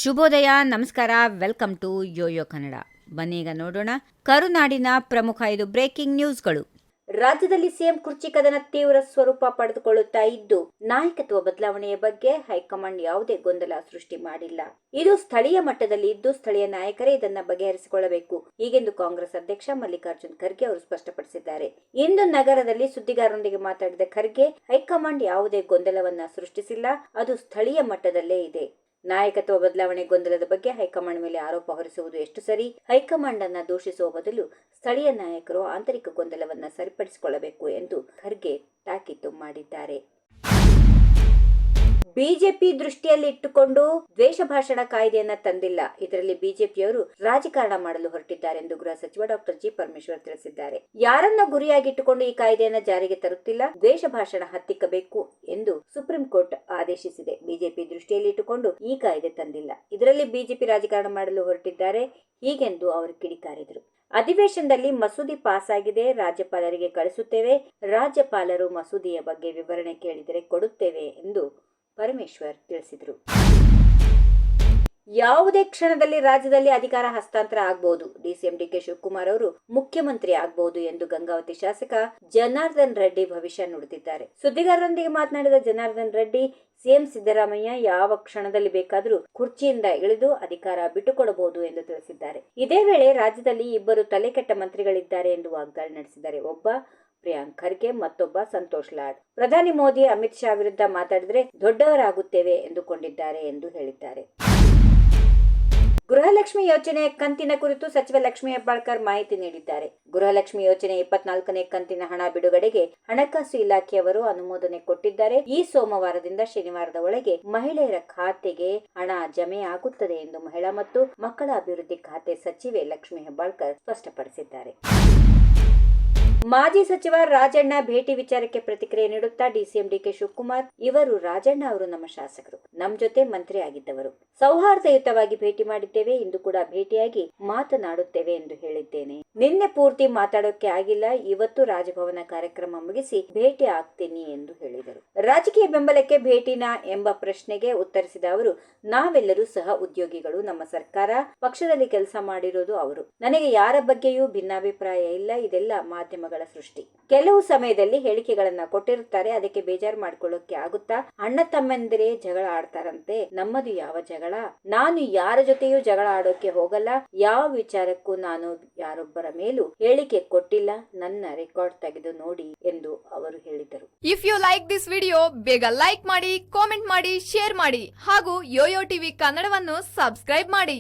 ಶುಭೋದಯ, ನಮಸ್ಕಾರ, welcome to Yoyo Kannada. ಬನ್ನೀಗ ನೋಡೋಣ ಕರುನಾಡಿನ ಪ್ರಮುಖ 5 ಬ್ರೇಕಿಂಗ್ ನ್ಯೂಸ್ಗಳು. ರಾಜ್ಯದಲ್ಲಿ ಸಿಎಂ ಕುರ್ಚಿ ಕದನ ತೀವ್ರ ಸ್ವರೂಪ ಪಡೆದುಕೊಳ್ಳುತ್ತಾ ಇದ್ದು, ನಾಯಕತ್ವ ಬದಲಾವಣೆಯ ಬಗ್ಗೆ ಹೈಕಮಾಂಡ್ ಯಾವುದೇ ಗೊಂದಲ ಸೃಷ್ಟಿ ಮಾಡಿಲ್ಲ. ಇದು ಸ್ಥಳೀಯ ಮಟ್ಟದಲ್ಲಿ ಇದ್ದು, ಸ್ಥಳೀಯ ನಾಯಕರೇ ಇದನ್ನ ಬಗೆಹರಿಸಿಕೊಳ್ಳಬೇಕು, ಹೀಗೆಂದು ಕಾಂಗ್ರೆಸ್ ಅಧ್ಯಕ್ಷ ಮಲ್ಲಿಕಾರ್ಜುನ್ ಖರ್ಗೆ ಅವರು ಸ್ಪಷ್ಟಪಡಿಸಿದ್ದಾರೆ. ಇಂದು ನಗರದಲ್ಲಿ ಸುದ್ದಿಗಾರರೊಂದಿಗೆ ಮಾತನಾಡಿದ ಖರ್ಗೆ, ಹೈಕಮಾಂಡ್ ಯಾವುದೇ ಗೊಂದಲವನ್ನ ಸೃಷ್ಟಿಸಿಲ್ಲ, ಅದು ಸ್ಥಳೀಯ ಮಟ್ಟದಲ್ಲೇ ಇದೆ. ನಾಯಕತ್ವ ಬದಲಾವಣೆ ಗೊಂದಲದ ಬಗ್ಗೆ ಹೈಕಮಾಂಡ್ ಮೇಲೆ ಆರೋಪ ಹೊರಿಸುವುದು ಎಷ್ಟು ಸರಿ? ಹೈಕಮಾಂಡ್ ಅನ್ನ ದೂಷಿಸುವ ಬದಲು ಸ್ಥಳೀಯ ನಾಯಕರು ಆಂತರಿಕ ಗೊಂದಲವನ್ನ ಸರಿಪಡಿಸಿಕೊಳ್ಳಬೇಕು ಎಂದು ಖರ್ಗೆ ತಾಕೀತು ಮಾಡಿದ್ದಾರೆ. ಬಿಜೆಪಿ ದೃಷ್ಟಿಯಲ್ಲಿ ಇಟ್ಟುಕೊಂಡು ದ್ವೇಷ ಭಾಷಣ ಕಾಯ್ದೆಯನ್ನ ತಂದಿಲ್ಲ. ಇದರಲ್ಲಿ ಬಿಜೆಪಿಯವರು ರಾಜಕಾರಣ ಮಾಡಲು ಹೊರಟಿದ್ದಾರೆ ಎಂದು ಗೃಹ ಸಚಿವ ಡಾಕ್ಟರ್ ಜಿ. ಪರಮೇಶ್ವರ್ ತಿಳಿಸಿದ್ದಾರೆ. ಯಾರನ್ನ ಗುರಿಯಾಗಿಟ್ಟುಕೊಂಡು ಈ ಕಾಯ್ದೆಯನ್ನ ಜಾರಿಗೆ ತರುತ್ತಿಲ್ಲ, ದ್ವೇಷ ಭಾಷಣ ಹತ್ತಿಕ್ಕಬೇಕು ಎಂದು ಸುಪ್ರೀಂ ಕೋರ್ಟ್ ಆದೇಶಿಸಿದೆ. ಬಿಜೆಪಿ ದೃಷ್ಟಿಯಲ್ಲಿ ಇಟ್ಟುಕೊಂಡು ಈ ಕಾಯ್ದೆ ತಂದಿಲ್ಲ. ಇದರಲ್ಲಿ ಬಿಜೆಪಿ ರಾಜಕಾರಣ ಮಾಡಲು ಹೊರಟಿದ್ದಾರೆ, ಹೀಗೆಂದು ಅವರು ಕಿಡಿಕಾರಿದರು. ಅಧಿವೇಶನದಲ್ಲಿ ಮಸೂದೆ ಪಾಸ್ ಆಗಿದೆ, ರಾಜ್ಯಪಾಲರಿಗೆ ಕಳಿಸುತ್ತೇವೆ, ರಾಜ್ಯಪಾಲರು ಮಸೂದೆಯ ಬಗ್ಗೆ ವಿವರಣೆ ಕೇಳಿದರೆ ಕೊಡುತ್ತೇವೆ ಎಂದು ಪರಮೇಶ್ವರ್ ತಿಳಿಸಿದರು. ಯಾವುದೇ ಕ್ಷಣದಲ್ಲಿ ರಾಜ್ಯದಲ್ಲಿ ಅಧಿಕಾರ ಹಸ್ತಾಂತರ ಆಗಬಹುದು. ಡಿಸಿಎಂ ಡಿಕೆ ಶಿವಕುಮಾರ್ ಅವರು ಮುಖ್ಯಮಂತ್ರಿ ಆಗಬಹುದು ಎಂದು ಗಂಗಾವತಿ ಶಾಸಕ ಜನಾರ್ದನ್ ರೆಡ್ಡಿ ಭವಿಷ್ಯ ನುಡಿದಿದ್ದಾರೆ. ಸುದ್ದಿಗಾರರೊಂದಿಗೆ ಮಾತನಾಡಿದ ಜನಾರ್ದನ್ ರೆಡ್ಡಿ, ಸಿಎಂ ಸಿದ್ದರಾಮಯ್ಯ ಯಾವ ಕ್ಷಣದಲ್ಲಿ ಬೇಕಾದರೂ ಕುರ್ಚಿಯಿಂದ ಇಳಿದು ಅಧಿಕಾರ ಬಿಟ್ಟುಕೊಡಬಹುದು ಎಂದು ತಿಳಿಸಿದ್ದಾರೆ. ಇದೇ ವೇಳೆ ರಾಜ್ಯದಲ್ಲಿ ಇಬ್ಬರು ತಲೆಕೆಟ್ಟ ಮಂತ್ರಿಗಳಿದ್ದಾರೆ ಎಂದು ವಾಗ್ದಾಳಿ ನಡೆಸಿದ್ದಾರೆ. ಒಬ್ಬ ಪ್ರಿಯಾಂಕ್ ಖರ್ಗೆ, ಮತ್ತೊಬ್ಬ ಸಂತೋಷ್ ಲಾಡ್. ಪ್ರಧಾನಿ ಮೋದಿ ಅಮಿತ್ ಶಾ ವಿರುದ್ಧ ಮಾತಾಡಿದ್ರೆ ದೊಡ್ಡವರಾಗುತ್ತೇವೆ ಎಂದುಕೊಂಡಿದ್ದಾರೆ ಎಂದು ಹೇಳಿದ್ದಾರೆ. ಗೃಹಲಕ್ಷ್ಮಿ ಯೋಜನೆಯ ಕಂತಿನ ಕುರಿತು ಸಚಿವ ಲಕ್ಷ್ಮೀ ಹೆಬ್ಬಾಳ್ಕರ್ ಮಾಹಿತಿ ನೀಡಿದ್ದಾರೆ. ಗೃಹಲಕ್ಷ್ಮಿ ಯೋಜನೆ 24ನೇ ಕಂತಿನ ಹಣ ಬಿಡುಗಡೆಗೆ ಹಣಕಾಸು ಇಲಾಖೆಯವರು ಅನುಮೋದನೆ ಕೊಟ್ಟಿದ್ದಾರೆ. ಈ ಸೋಮವಾರದಿಂದ ಶನಿವಾರದ ಒಳಗೆ ಮಹಿಳೆಯರ ಖಾತೆಗೆ ಹಣ ಜಮೆ ಆಗುತ್ತದೆ ಎಂದು ಮಹಿಳಾ ಮತ್ತು ಮಕ್ಕಳ ಅಭಿವೃದ್ಧಿ ಖಾತೆ ಸಚಿವೆ ಲಕ್ಷ್ಮೀ ಹೆಬ್ಬಾಳ್ಕರ್ ಸ್ಪಷ್ಟಪಡಿಸಿದ್ದಾರೆ. ಮಾಜಿ ಸಚಿವ ರಾಜಣ್ಣ ಭೇಟಿ ವಿಚಾರಕ್ಕೆ ಪ್ರತಿಕ್ರಿಯೆ ನೀಡುತ್ತಾ ಡಿಸಿಎಂ ಡಿಕೆ ಶಿವಕುಮಾರ್, ಇವರು ರಾಜಣ್ಣ ಅವರು ನಮ್ಮ ಶಾಸಕರು, ನಮ್ ಜೊತೆ ಮಂತ್ರಿ ಆಗಿದ್ದವರು, ಸೌಹಾರ್ದಯುತವಾಗಿ ಭೇಟಿ ಮಾಡಿದ್ದೇವೆ, ಇಂದು ಕೂಡ ಭೇಟಿಯಾಗಿ ಮಾತನಾಡುತ್ತೇವೆ ಎಂದು ಹೇಳಿದ್ದೇನೆ. ನಿನ್ನೆ ಪೂರ್ತಿ ಮಾತಾಡೋಕೆ ಆಗಿಲ್ಲ, ಇವತ್ತು ರಾಜಭವನ ಕಾರ್ಯಕ್ರಮ ಮುಗಿಸಿ ಭೇಟಿ ಆಗ್ತೀನಿ ಎಂದು ಹೇಳಿದರು. ರಾಜಕೀಯ ಬೆಂಬಲಕ್ಕೆ ಭೇಟಿನಾ ಎಂಬ ಪ್ರಶ್ನೆಗೆ ಉತ್ತರಿಸಿದ ಅವರು, ನಾವೆಲ್ಲರೂ ಸಹ ಉದ್ಯೋಗಿಗಳು, ನಮ್ಮ ಸರ್ಕಾರ ಪಕ್ಷದಲ್ಲಿ ಕೆಲಸ ಮಾಡಿರೋದು ಅವರು, ನನಗೆ ಯಾರ ಬಗ್ಗೆಯೂ ಭಿನ್ನಾಭಿಪ್ರಾಯ ಇಲ್ಲ, ಇದೆಲ್ಲ ಮಾಧ್ಯಮಗಳ ಸೃಷ್ಟಿ. ಕೆಲವು ಸಮಯದಲ್ಲಿ ಹೇಳಿಕೆಗಳನ್ನ ಕೊಟ್ಟಿರುತ್ತಾರೆ, ಅದಕ್ಕೆ ಬೇಜಾರು ಮಾಡ್ಕೊಳ್ಳೋಕೆ ಆಗುತ್ತಾ? ಅಣ್ಣ ತಮ್ಮಂದಿರೇ ಜಗಳ ಆಡ್ತಾರಂತೆ, ನಮ್ಮದು ಯಾವ ಜಗಳ? ನಾನು ಯಾರ ಜೊತೆಯೂ ಜಗಳ ಆಡೋಕೆ ಹೋಗಲ್ಲ, ಯಾವ ವಿಚಾರಕ್ಕೂ ನಾನು ಯಾರೊಬ್ಬರ ಮೇಲೂ ಹೇಳಿಕೆ ಕೊಟ್ಟಿಲ್ಲ, ನನ್ನ ರೆಕಾರ್ಡ್ ತೆಗೆದು ನೋಡಿ ಎಂದು ಅವರು ಹೇಳಿದರು. If you like this video, ಬೇಗ ಲೈಕ್ ಮಾಡಿ, ಕಾಮೆಂಟ್ ಮಾಡಿ, ಶೇರ್ ಮಾಡಿ ಹಾಗೂ ಯೋಯೋ ಟಿವಿ ಕನ್ನಡವನ್ನು ಸಬ್ಸ್ಕ್ರೈಬ್ ಮಾಡಿ.